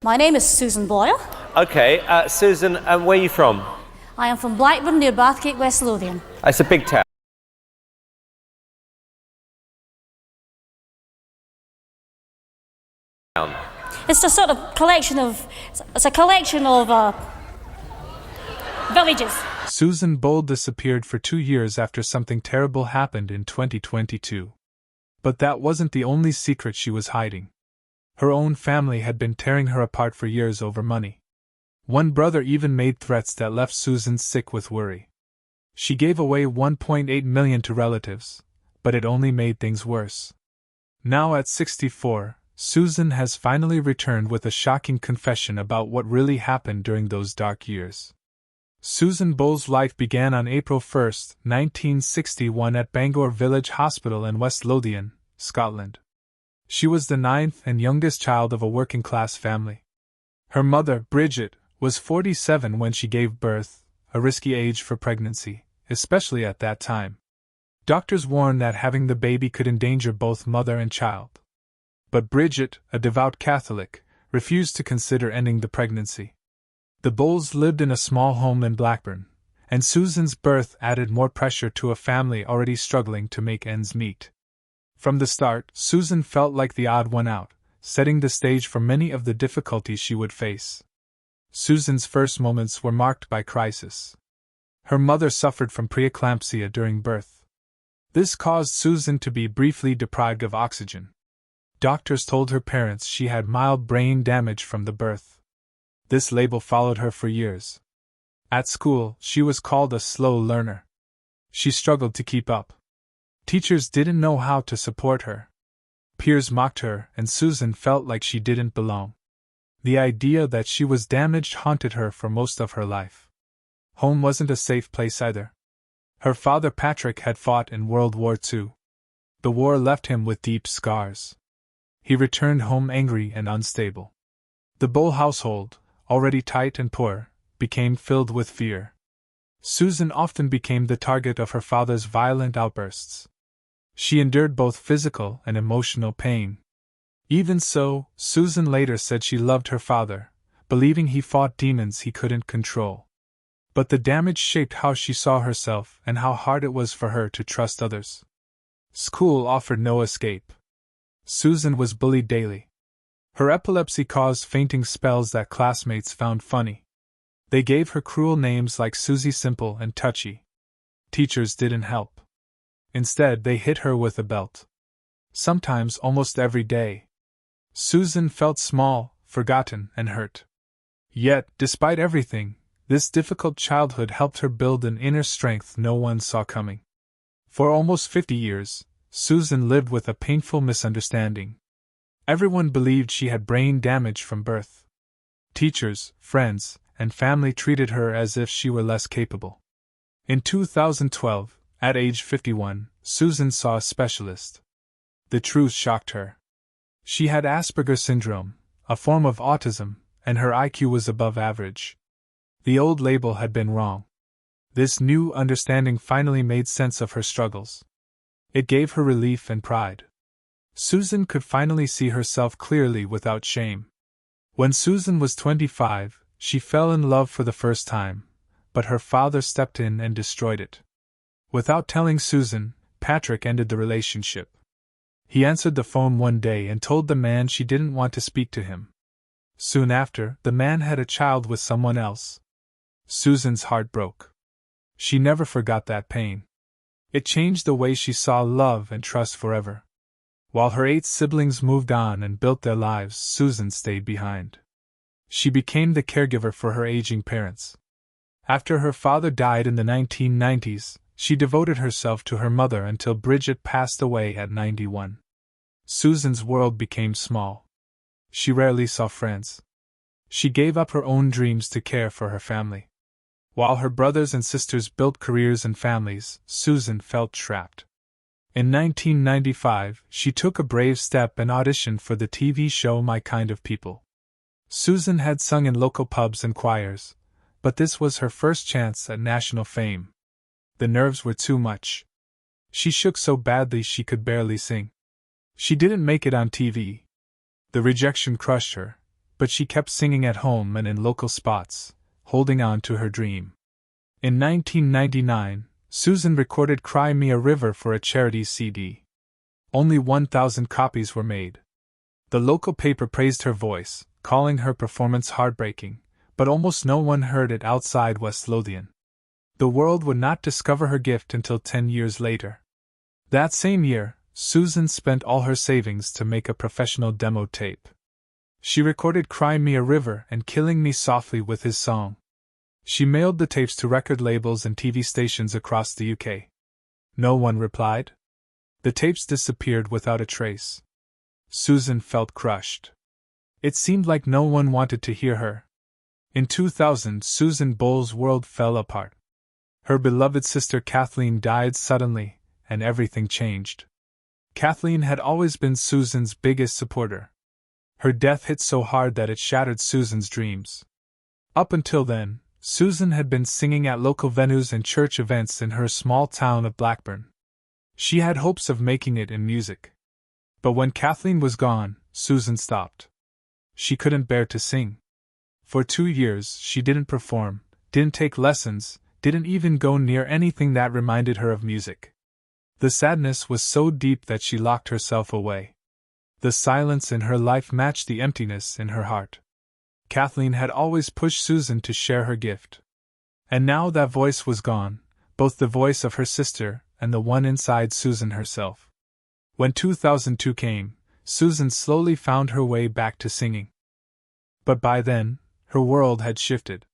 My name is Susan Boyle. Okay, Susan, where are you from? I am from Blackburn near Bathgate, West Lothian. It's a big town. It's a sort of collection of, villages. Susan Boyle disappeared for 2 years after something terrible happened in 2022. But that wasn't the only secret she was hiding. Her own family had been tearing her apart for years over money. One brother even made threats that left Susan sick with worry. She gave away $1.8 million to relatives, but it only made things worse. Now at 64, Susan has finally returned with a shocking confession about what really happened during those dark years. Susan Boyle's life began on April 1, 1961 at Bangor Village Hospital in West Lothian, Scotland. She was the 9th and youngest child of a working-class family. Her mother, Bridget, was 47 when she gave birth, a risky age for pregnancy, especially at that time. Doctors warned that having the baby could endanger both mother and child. But Bridget, a devout Catholic, refused to consider ending the pregnancy. The Boyles lived in a small home in Blackburn, and Susan's birth added more pressure to a family already struggling to make ends meet. From the start, Susan felt like the odd one out, setting the stage for many of the difficulties she would face. Susan's first moments were marked by crisis. Her mother suffered from preeclampsia during birth. This caused Susan to be briefly deprived of oxygen. Doctors told her parents she had mild brain damage from the birth. This label followed her for years. At school, she was called a slow learner. She struggled to keep up. Teachers didn't know how to support her. Peers mocked her, and Susan felt like she didn't belong. The idea that she was damaged haunted her for most of her life. Home wasn't a safe place either. Her father Patrick had fought in World War II. The war left him with deep scars. He returned home angry and unstable. The Boyle household, already tight and poor, became filled with fear. Susan often became the target of her father's violent outbursts. She endured both physical and emotional pain. Even so, Susan later said she loved her father, believing he fought demons he couldn't control. But the damage shaped how she saw herself and how hard it was for her to trust others. School offered no escape. Susan was bullied daily. Her epilepsy caused fainting spells that classmates found funny. They gave her cruel names like Susie Simple and Touchy. Teachers didn't help. Instead, they hit her with a belt. Sometimes almost every day. Susan felt small, forgotten, and hurt. Yet, despite everything, this difficult childhood helped her build an inner strength no one saw coming. For almost 50 years, Susan lived with a painful misunderstanding. Everyone believed she had brain damage from birth. Teachers, friends, and family treated her as if she were less capable. In 2012, at age 51, Susan saw a specialist. The truth shocked her. She had Asperger's syndrome, a form of autism, and her IQ was above average. The old label had been wrong. This new understanding finally made sense of her struggles. It gave her relief and pride. Susan could finally see herself clearly without shame. When Susan was 25, she fell in love for the first time, but her father stepped in and destroyed it. Without telling Susan, Patrick ended the relationship. He answered the phone one day and told the man she didn't want to speak to him. Soon after, the man had a child with someone else. Susan's heart broke. She never forgot that pain. It changed the way she saw love and trust forever. While her 8 siblings moved on and built their lives, Susan stayed behind. She became the caregiver for her aging parents. After her father died in the 1990s, she devoted herself to her mother until Bridget passed away at 91. Susan's world became small. She rarely saw friends. She gave up her own dreams to care for her family. While her brothers and sisters built careers and families, Susan felt trapped. In 1995, she took a brave step and auditioned for the TV show My Kind of People. Susan had sung in local pubs and choirs, but this was her first chance at national fame. The nerves were too much. She shook so badly she could barely sing. She didn't make it on TV. The rejection crushed her, but she kept singing at home and in local spots, holding on to her dream. In 1999, Susan recorded Cry Me a River for a charity CD. Only 1,000 copies were made. The local paper praised her voice, calling her performance heartbreaking, but almost no one heard it outside West Lothian. The world would not discover her gift until 10 years later. That same year, Susan spent all her savings to make a professional demo tape. She recorded Cry Me a River and Killing Me Softly with his song. She mailed the tapes to record labels and TV stations across the UK. No one replied. The tapes disappeared without a trace. Susan felt crushed. It seemed like no one wanted to hear her. In 2000, Susan Boyle's world fell apart. Her beloved sister Kathleen died suddenly, and everything changed. Kathleen had always been Susan's biggest supporter. Her death hit so hard that it shattered Susan's dreams. Up until then, Susan had been singing at local venues and church events in her small town of Blackburn. She had hopes of making it in music. But when Kathleen was gone, Susan stopped. She couldn't bear to sing. For 2 years, she didn't perform, didn't take lessons, didn't even go near anything that reminded her of music. The sadness was so deep that she locked herself away. The silence in her life matched the emptiness in her heart. Kathleen had always pushed Susan to share her gift. And now that voice was gone, both the voice of her sister and the one inside Susan herself. When 2002 came, Susan slowly found her way back to singing. But by then, her world had shifted.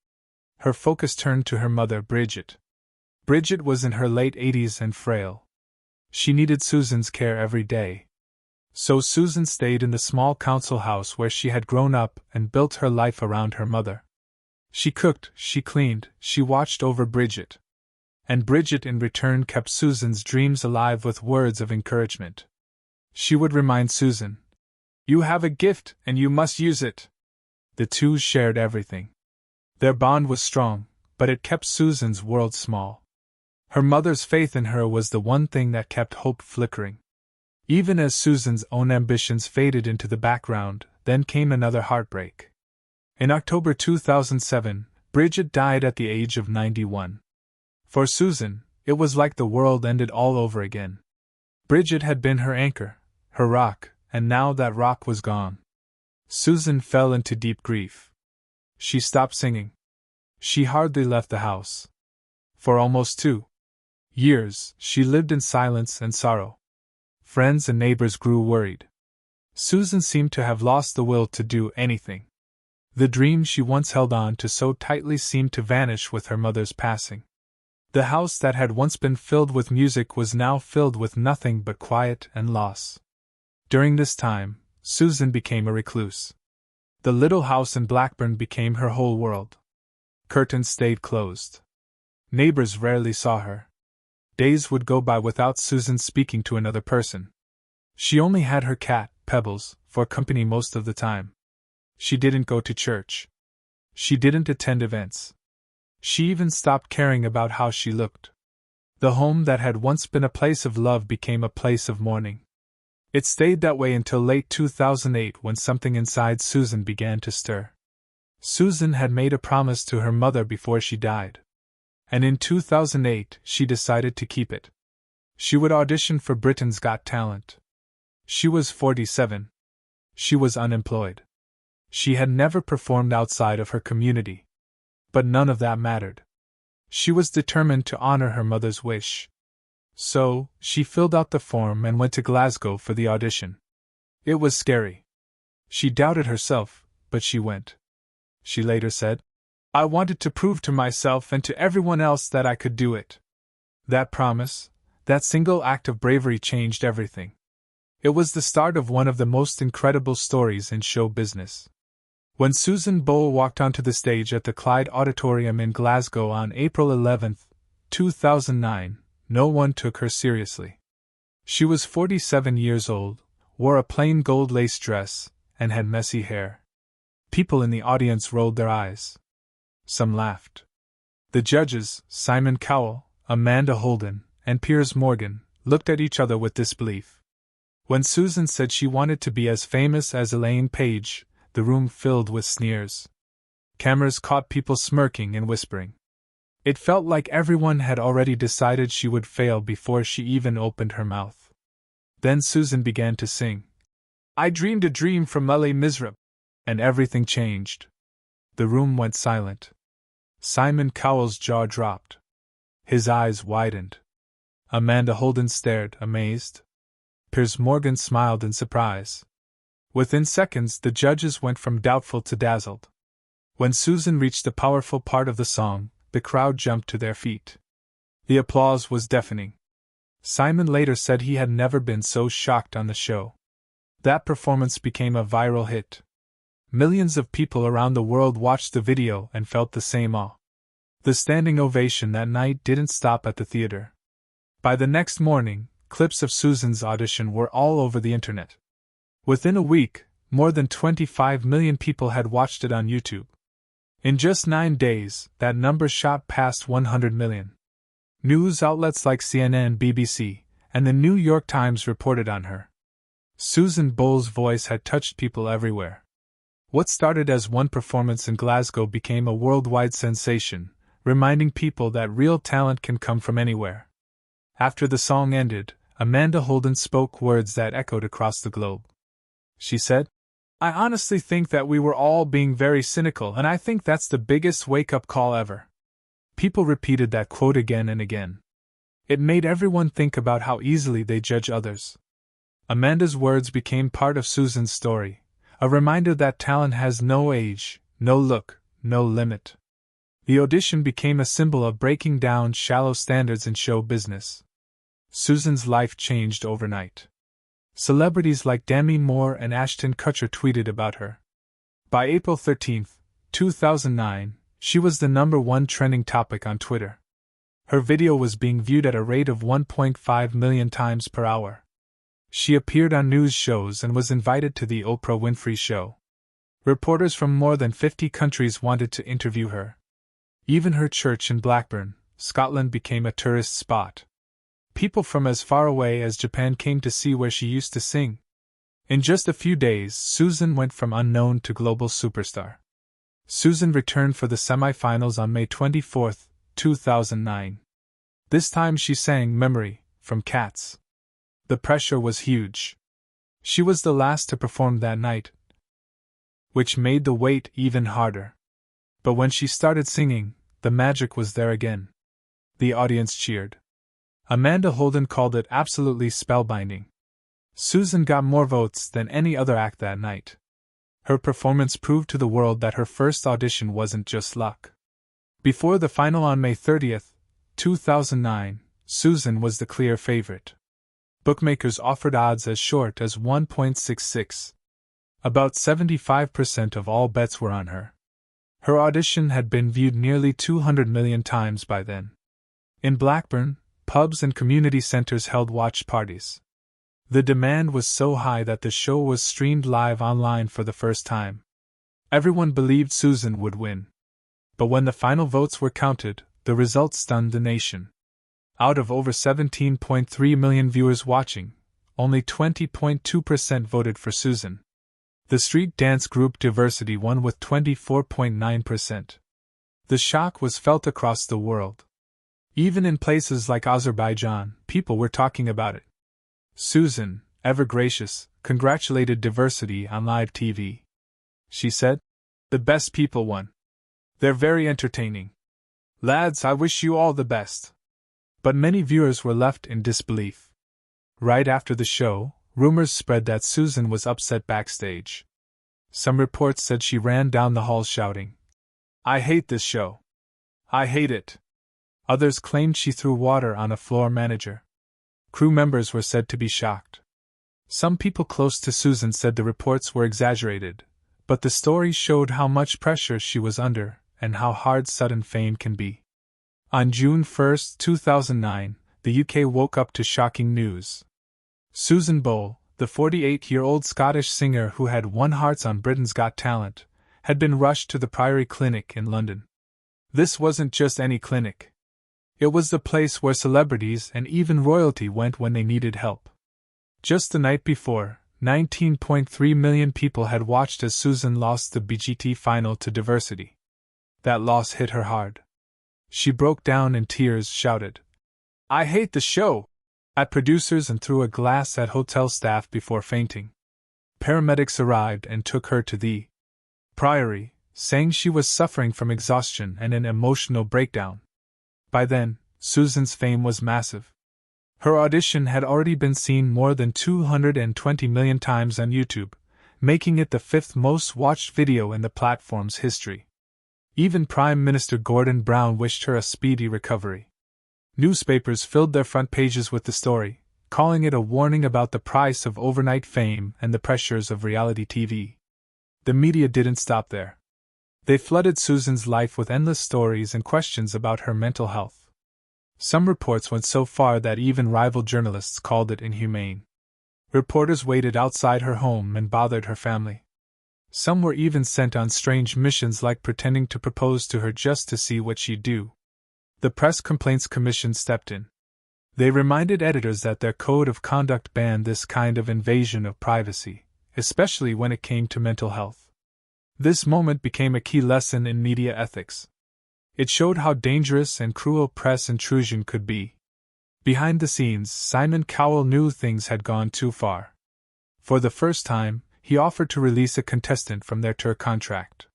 Her focus turned to her mother, Bridget. Bridget was in her late 80s and frail. She needed Susan's care every day. So Susan stayed in the small council house where she had grown up and built her life around her mother. She cooked, she cleaned, she watched over Bridget. And Bridget in return kept Susan's dreams alive with words of encouragement. She would remind Susan, "You have a gift and you must use it." The two shared everything. Their bond was strong, but it kept Susan's world small. Her mother's faith in her was the one thing that kept hope flickering. Even as Susan's own ambitions faded into the background, then came another heartbreak. In October 2007, Bridget died at the age of 91. For Susan, it was like the world ended all over again. Bridget had been her anchor, her rock, and now that rock was gone. Susan fell into deep grief. She stopped singing. She hardly left the house. For almost 2 years, she lived in silence and sorrow. Friends and neighbors grew worried. Susan seemed to have lost the will to do anything. The dream she once held on to so tightly seemed to vanish with her mother's passing. The house that had once been filled with music was now filled with nothing but quiet and loss. During this time, Susan became a recluse. The little house in Blackburn became her whole world. Curtains stayed closed. Neighbors rarely saw her. Days would go by without Susan speaking to another person. She only had her cat, Pebbles, for company most of the time. She didn't go to church. She didn't attend events. She even stopped caring about how she looked. The home that had once been a place of love became a place of mourning. It stayed that way until late 2008 when something inside Susan began to stir. Susan had made a promise to her mother before she died. And in 2008 she decided to keep it. She would audition for Britain's Got Talent. She was 47. She was unemployed. She had never performed outside of her community. But none of that mattered. She was determined to honor her mother's wish. So, she filled out the form and went to Glasgow for the audition. It was scary. She doubted herself, but she went. She later said, "I wanted to prove to myself and to everyone else that I could do it." That promise, that single act of bravery changed everything. It was the start of one of the most incredible stories in show business. When Susan Boyle walked onto the stage at the Clyde Auditorium in Glasgow on April 11, 2009, no one took her seriously. She was 47 years old, wore a plain gold lace dress, and had messy hair. People in the audience rolled their eyes. Some laughed. The judges, Simon Cowell, Amanda Holden, and Piers Morgan, looked at each other with disbelief. When Susan said she wanted to be as famous as Elaine Page, the room filled with sneers. Cameras caught people smirking and whispering. It felt like everyone had already decided she would fail before she even opened her mouth. Then Susan began to sing. I dreamed a dream from Les Miserables, and everything changed. The room went silent. Simon Cowell's jaw dropped. His eyes widened. Amanda Holden stared, amazed. Piers Morgan smiled in surprise. Within seconds, the judges went from doubtful to dazzled. When Susan reached the powerful part of the song, the crowd jumped to their feet. The applause was deafening. Simon later said he had never been so shocked on the show. That performance became a viral hit. Millions of people around the world watched the video and felt the same awe. The standing ovation that night didn't stop at the theater. By the next morning, clips of Susan's audition were all over the internet. Within a week, more than 25 million people had watched it on YouTube. In just 9 days, that number shot past 100 million. News outlets like CNN, BBC, and the New York Times reported on her. Susan Boyle's voice had touched people everywhere. What started as one performance in Glasgow became a worldwide sensation, reminding people that real talent can come from anywhere. After the song ended, Amanda Holden spoke words that echoed across the globe. She said, I honestly think that we were all being very cynical, and I think that's the biggest wake-up call ever. People repeated that quote again and again. It made everyone think about how easily they judge others. Amanda's words became part of Susan's story, a reminder that talent has no age, no look, no limit. The audition became a symbol of breaking down shallow standards in show business. Susan's life changed overnight. Celebrities like Demi Moore and Ashton Kutcher tweeted about her. By April 13, 2009, she was the #1 trending topic on Twitter. Her video was being viewed at a rate of 1.5 million times per hour. She appeared on news shows and was invited to the Oprah Winfrey Show. Reporters from more than 50 countries wanted to interview her. Even her church in Blackburn, Scotland became a tourist spot. People from as far away as Japan came to see where she used to sing. In just a few days, Susan went from unknown to global superstar. Susan returned for the semi-finals on May 24, 2009. This time she sang Memory, from Cats. The pressure was huge. She was the last to perform that night, which made the wait even harder. But when she started singing, the magic was there again. The audience cheered. Amanda Holden called it absolutely spellbinding. Susan got more votes than any other act that night. Her performance proved to the world that her first audition wasn't just luck. Before the final on May 30, 2009, Susan was the clear favorite. Bookmakers offered odds as short as 1.66. About 75% of all bets were on her. Her audition had been viewed nearly 200 million times by then. In Blackburn, pubs and community centers held watch parties. The demand was so high that the show was streamed live online for the first time. Everyone believed Susan would win. But when the final votes were counted, the results stunned the nation. Out of over 17.3 million viewers watching, only 20.2% voted for Susan. The street dance group Diversity won with 24.9%. The shock was felt across the world. Even in places like Azerbaijan, people were talking about it. Susan, ever gracious, congratulated Diversity on live TV. She said, "The best people won. They're very entertaining. Lads, I wish you all the best." But many viewers were left in disbelief. Right after the show, rumors spread that Susan was upset backstage. Some reports said she ran down the hall shouting, "I hate this show. I hate it." Others claimed she threw water on a floor manager. Crew members were said to be shocked. Some people close to Susan said the reports were exaggerated, but the story showed how much pressure she was under and how hard sudden fame can be. On June 1, 2009, the UK woke up to shocking news. Susan Boyle, the 48-year-old Scottish singer who had won hearts on Britain's Got Talent, had been rushed to the Priory Clinic in London. This wasn't just any clinic. It was the place where celebrities and even royalty went when they needed help. Just the night before, 19.3 million people had watched as Susan lost the BGT final to Diversity. That loss hit her hard. She broke down in tears, shouted, "I hate the show!" at producers and threw a glass at hotel staff before fainting. Paramedics arrived and took her to the Priory, saying she was suffering from exhaustion and an emotional breakdown. By then, Susan's fame was massive. Her audition had already been seen more than 220 million times on YouTube, making it the fifth most watched video in the platform's history. Even Prime Minister Gordon Brown wished her a speedy recovery. Newspapers filled their front pages with the story, calling it a warning about the price of overnight fame and the pressures of reality TV. The media didn't stop there. They flooded Susan's life with endless stories and questions about her mental health. Some reports went so far that even rival journalists called it inhumane. Reporters waited outside her home and bothered her family. Some were even sent on strange missions like pretending to propose to her just to see what she'd do. The Press Complaints Commission stepped in. They reminded editors that their code of conduct banned this kind of invasion of privacy, especially when it came to mental health. This moment became a key lesson in media ethics. It showed how dangerous and cruel press intrusion could be. Behind the scenes, Simon Cowell knew things had gone too far. For the first time, he offered to release a contestant from their tour contract.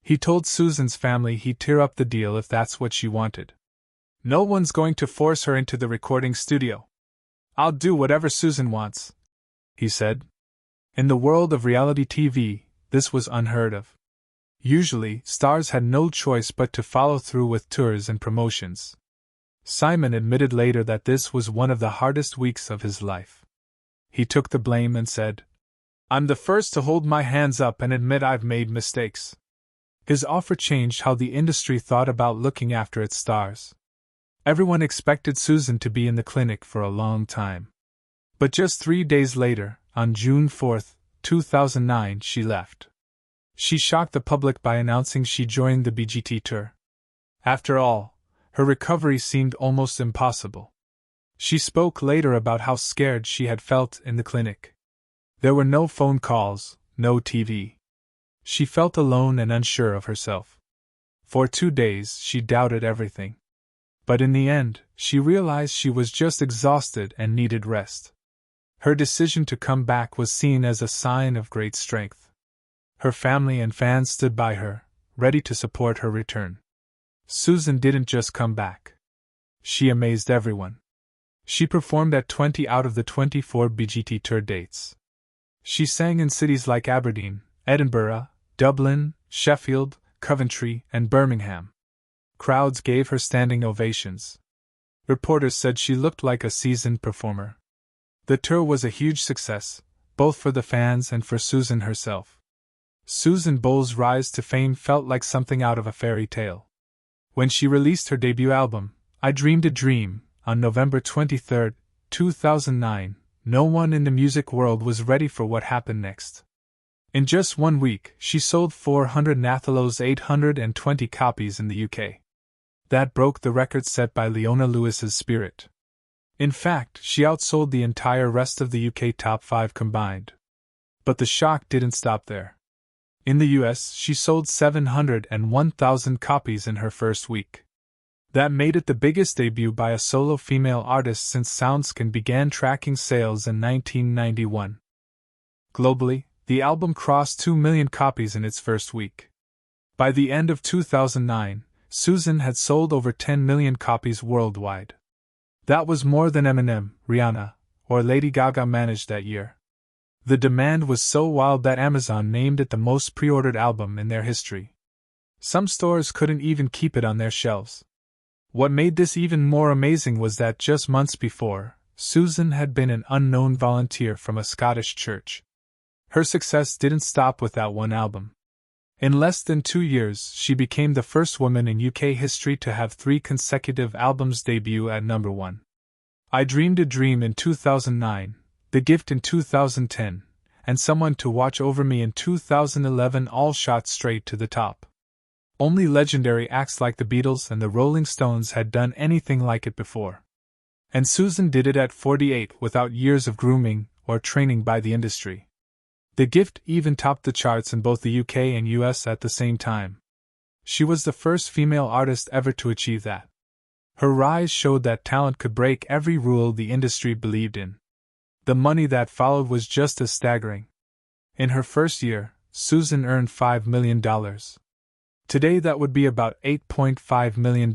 He told Susan's family he'd tear up the deal if that's what she wanted. "No one's going to force her into the recording studio. I'll do whatever Susan wants," he said. In the world of reality TV, this was unheard of. Usually, stars had no choice but to follow through with tours and promotions. Simon admitted later that this was one of the hardest weeks of his life. He took the blame and said, "I'm the first to hold my hands up and admit I've made mistakes." His offer changed how the industry thought about looking after its stars. Everyone expected Susan to be in the clinic for a long time. But just 3 days later, on June 4, 2009, she left. She shocked the public by announcing she joined the BGT tour. After all, her recovery seemed almost impossible. She spoke later about how scared she had felt in the clinic. There were no phone calls, no TV. She felt alone and unsure of herself. For 2 days, she doubted everything. But in the end, she realized she was just exhausted and needed rest. Her decision to come back was seen as a sign of great strength. Her family and fans stood by her, ready to support her return. Susan didn't just come back. She amazed everyone. She performed at 20 out of the 24 BGT tour dates. She sang in cities like Aberdeen, Edinburgh, Dublin, Sheffield, Coventry, and Birmingham. Crowds gave her standing ovations. Reporters said she looked like a seasoned performer. The tour was a huge success, both for the fans and for Susan herself. Susan Boyle's rise to fame felt like something out of a fairy tale. When she released her debut album, I Dreamed a Dream, on November 23, 2009, no one in the music world was ready for what happened next. In just 1 week, she sold 400 Nathalow's 820 copies in the UK. That broke the record set by Leona Lewis's Spirit. In fact, she outsold the entire rest of the UK top 5 combined. But the shock didn't stop there. In the US, she sold 701,000 copies in her first week. That made it the biggest debut by a solo female artist since SoundScan began tracking sales in 1991. Globally, the album crossed 2 million copies in its first week. By the end of 2009, Susan had sold over 10 million copies worldwide. That was more than Eminem, Rihanna, or Lady Gaga managed that year. The demand was so wild that Amazon named it the most pre-ordered album in their history. Some stores couldn't even keep it on their shelves. What made this even more amazing was that just months before, Susan had been an unknown volunteer from a Scottish church. Her success didn't stop with that one album. In less than 2 years, she became the first woman in UK history to have 3 consecutive albums debut at number 1. I Dreamed a Dream in 2009, The Gift in 2010, and Someone to Watch Over Me in 2011 all shot straight to the top. Only legendary acts like the Beatles and the Rolling Stones had done anything like it before. And Susan did it at 48 without years of grooming or training by the industry. The gift even topped the charts in both the UK and US at the same time. She was the first female artist ever to achieve that. Her rise showed that talent could break every rule the industry believed in. The money that followed was just as staggering. In her first year, Susan earned $5 million. Today that would be about $8.5 million.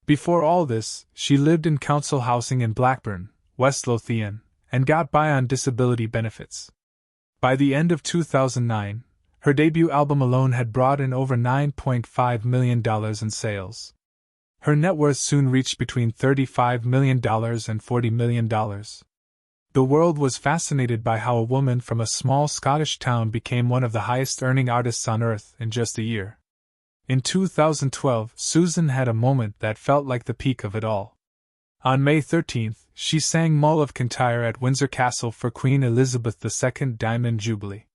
Before all this, she lived in council housing in Blackburn, West Lothian, and got by on disability benefits. By the end of 2009, her debut album alone had brought in over $9.5 million in sales. Her net worth soon reached between $35 million and $40 million. The world was fascinated by how a woman from a small Scottish town became one of the highest-earning artists on earth in just a year. In 2012, Susan had a moment that felt like the peak of it all. On May 13th, she sang Mull of Kintyre at Windsor Castle for Queen Elizabeth II Diamond Jubilee.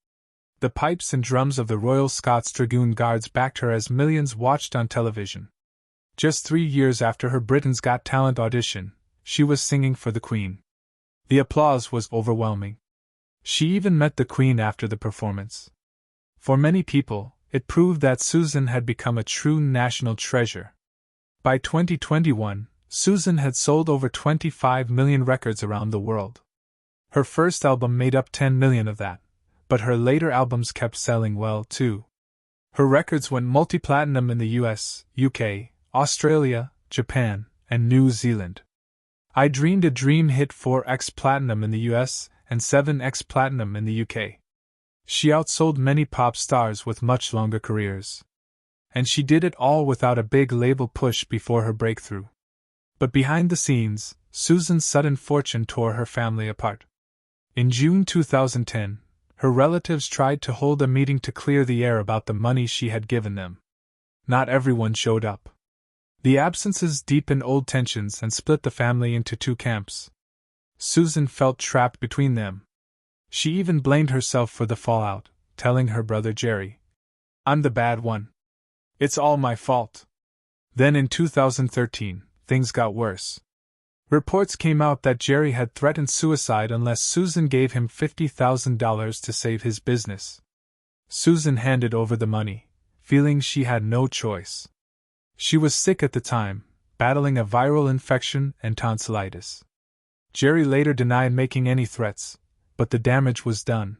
The pipes and drums of the Royal Scots Dragoon Guards backed her as millions watched on television. Just 3 years after her Britain's Got Talent audition, she was singing for the Queen. The applause was overwhelming. She even met the Queen after the performance. For many people, it proved that Susan had become a true national treasure. By 2021, Susan had sold over 25 million records around the world. Her first album made up 10 million of that, but her later albums kept selling well too. Her records went multi-platinum in the US, UK, Australia, Japan, and New Zealand. I Dreamed a Dream hit 4x platinum in the US and 7x platinum in the UK. She outsold many pop stars with much longer careers. And she did it all without a big label push before her breakthrough. But behind the scenes, Susan's sudden fortune tore her family apart. In June 2010, her relatives tried to hold a meeting to clear the air about the money she had given them. Not everyone showed up. The absences deepened old tensions and split the family into two camps. Susan felt trapped between them. She even blamed herself for the fallout, telling her brother Jerry, "I'm the bad one. It's all my fault." Then in 2013, things got worse. Reports came out that Jerry had threatened suicide unless Susan gave him $50,000 to save his business. Susan handed over the money, feeling she had no choice. She was sick at the time, battling a viral infection and tonsillitis. Jerry later denied making any threats, but the damage was done.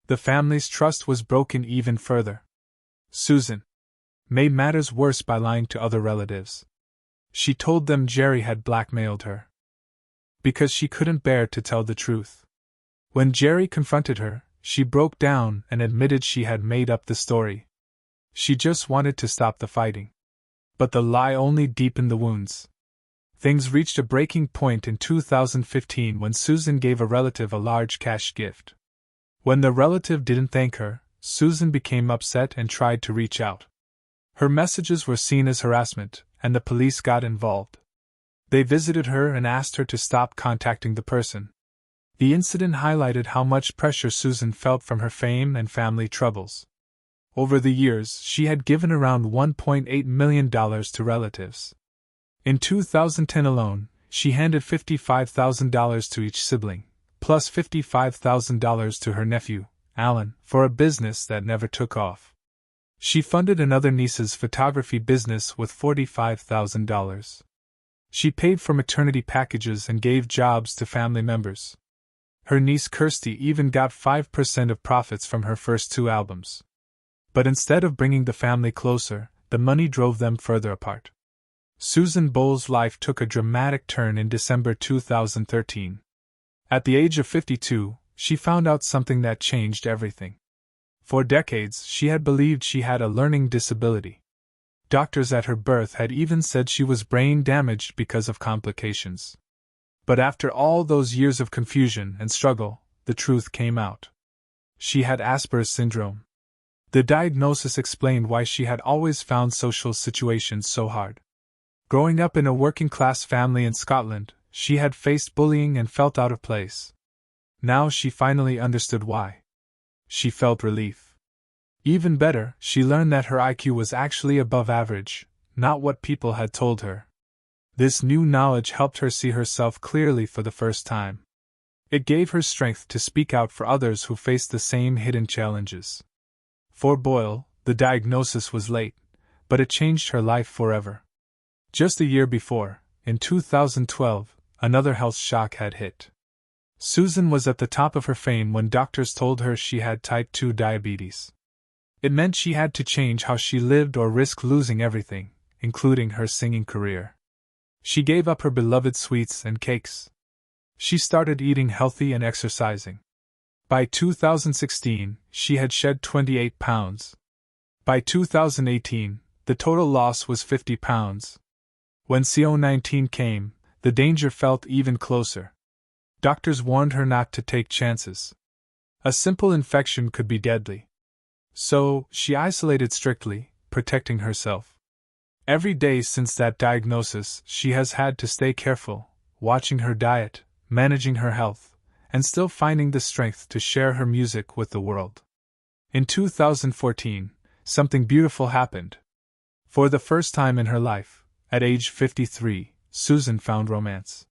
The family's trust was broken even further. Susan made matters worse by lying to other relatives. She told them Jerry had blackmailed her because she couldn't bear to tell the truth. When Jerry confronted her, she broke down and admitted she had made up the story. She just wanted to stop the fighting. But the lie only deepened the wounds. Things reached a breaking point in 2015 when Susan gave a relative a large cash gift. When the relative didn't thank her, Susan became upset and tried to reach out. Her messages were seen as harassment, and the police got involved. They visited her and asked her to stop contacting the person. The incident highlighted how much pressure Susan felt from her fame and family troubles. Over the years, she had given around $1.8 million to relatives. In 2010 alone, she handed $55,000 to each sibling, plus $55,000 to her nephew, Alan, for a business that never took off. She funded another niece's photography business with $45,000. She paid for maternity packages and gave jobs to family members. Her niece Kirsty even got 5% of profits from her first 2 albums. But instead of bringing the family closer, the money drove them further apart. Susan Boyle's life took a dramatic turn in December 2013. At the age of 52, she found out something that changed everything. For decades, she had believed she had a learning disability. Doctors at her birth had even said she was brain damaged because of complications. But after all those years of confusion and struggle, the truth came out. She had Asperger's syndrome. The diagnosis explained why she had always found social situations so hard. Growing up in a working-class family in Scotland, she had faced bullying and felt out of place. Now she finally understood why. She felt relief. Even better, she learned that her IQ was actually above average, not what people had told her. This new knowledge helped her see herself clearly for the first time. It gave her strength to speak out for others who faced the same hidden challenges. For Boyle, the diagnosis was late, but it changed her life forever. Just a year before, in 2012, another health shock had hit. Susan was at the top of her fame when doctors told her she had type 2 diabetes. It meant she had to change how she lived or risk losing everything, including her singing career. She gave up her beloved sweets and cakes. She started eating healthy and exercising. By 2016, she had shed 28 pounds. By 2018, the total loss was 50 pounds. When CO-19 came, the danger felt even closer. Doctors warned her not to take chances. A simple infection could be deadly. So, she isolated strictly, protecting herself. Every day since that diagnosis, she has had to stay careful, watching her diet, managing her health, and still finding the strength to share her music with the world. In 2014, something beautiful happened. For the first time in her life, at age 53, Susan found romance.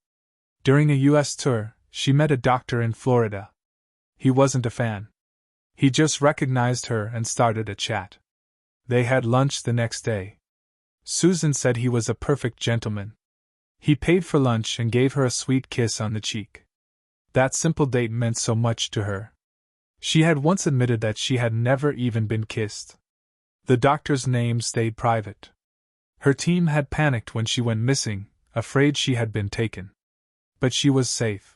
During a U.S. tour, she met a doctor in Florida. He wasn't a fan. He just recognized her and started a chat. They had lunch the next day. Susan said he was a perfect gentleman. He paid for lunch and gave her a sweet kiss on the cheek. That simple date meant so much to her. She had once admitted that she had never even been kissed. The doctor's name stayed private. Her team had panicked when she went missing, afraid she had been taken. But she was safe.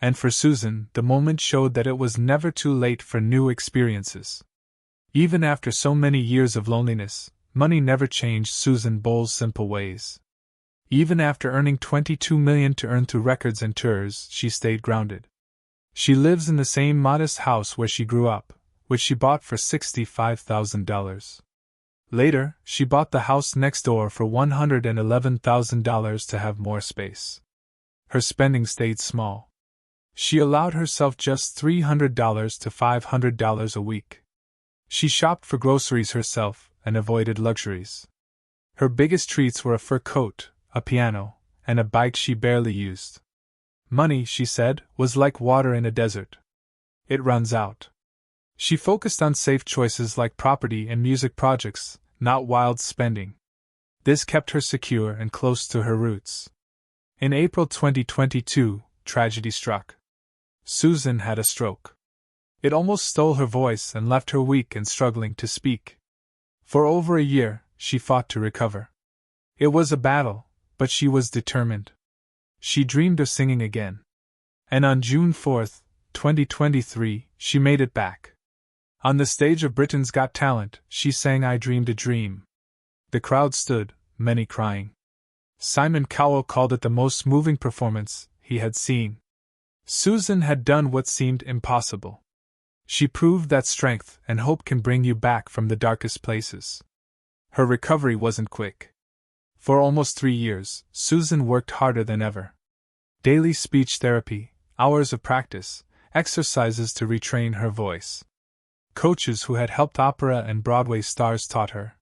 And for Susan, the moment showed that it was never too late for new experiences. Even after so many years of loneliness, money never changed Susan Boyle's simple ways. Even after earning $22 million to earn through records and tours, she stayed grounded. She lives in the same modest house where she grew up, which she bought for $65,000. Later, she bought the house next door for $111,000 to have more space. Her spending stayed small. She allowed herself just $300 to $500 a week. She shopped for groceries herself and avoided luxuries. Her biggest treats were a fur coat, a piano, and a bike she barely used. Money, she said, was like water in a desert. It runs out. She focused on safe choices like property and music projects, not wild spending. This kept her secure and close to her roots. In April 2022, tragedy struck. Susan had a stroke. It almost stole her voice and left her weak and struggling to speak. For over a year, she fought to recover. It was a battle, but she was determined. She dreamed of singing again. And on June 4, 2023, she made it back. On the stage of Britain's Got Talent, she sang I Dreamed a Dream. The crowd stood, many crying. Simon Cowell called it the most moving performance he had seen. Susan had done what seemed impossible. She proved that strength and hope can bring you back from the darkest places. Her recovery wasn't quick. For almost 3 years, Susan worked harder than ever. Daily speech therapy, hours of practice, exercises to retrain her voice. Coaches who had helped opera and Broadway stars taught her.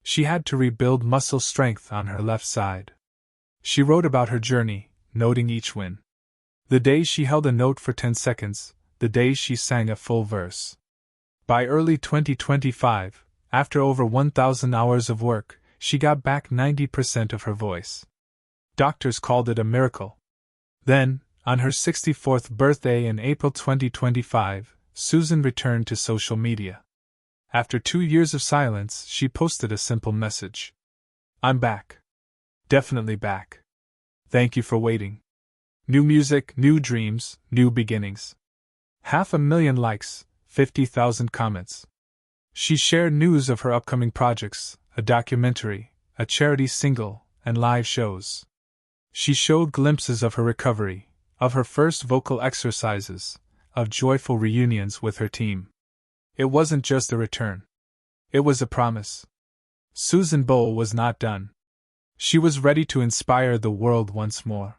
She had to rebuild muscle strength on her left side. She wrote about her journey, noting each win. The day she held a note for 10 seconds, the day she sang a full verse. By early 2025, after over 1,000 hours of work, she got back 90% of her voice. Doctors called it a miracle. Then, on her 64th birthday in April 2025, Susan returned to social media. After 2 years of silence, she posted a simple message. I'm back. Definitely back. Thank you for waiting. New music, new dreams, new beginnings. 500,000 likes, 50,000 comments. She shared news of her upcoming projects, a documentary, a charity single, and live shows. She showed glimpses of her recovery, of her first vocal exercises, of joyful reunions with her team. It wasn't just a return. It was a promise. Susan Boyle was not done. She was ready to inspire the world once more.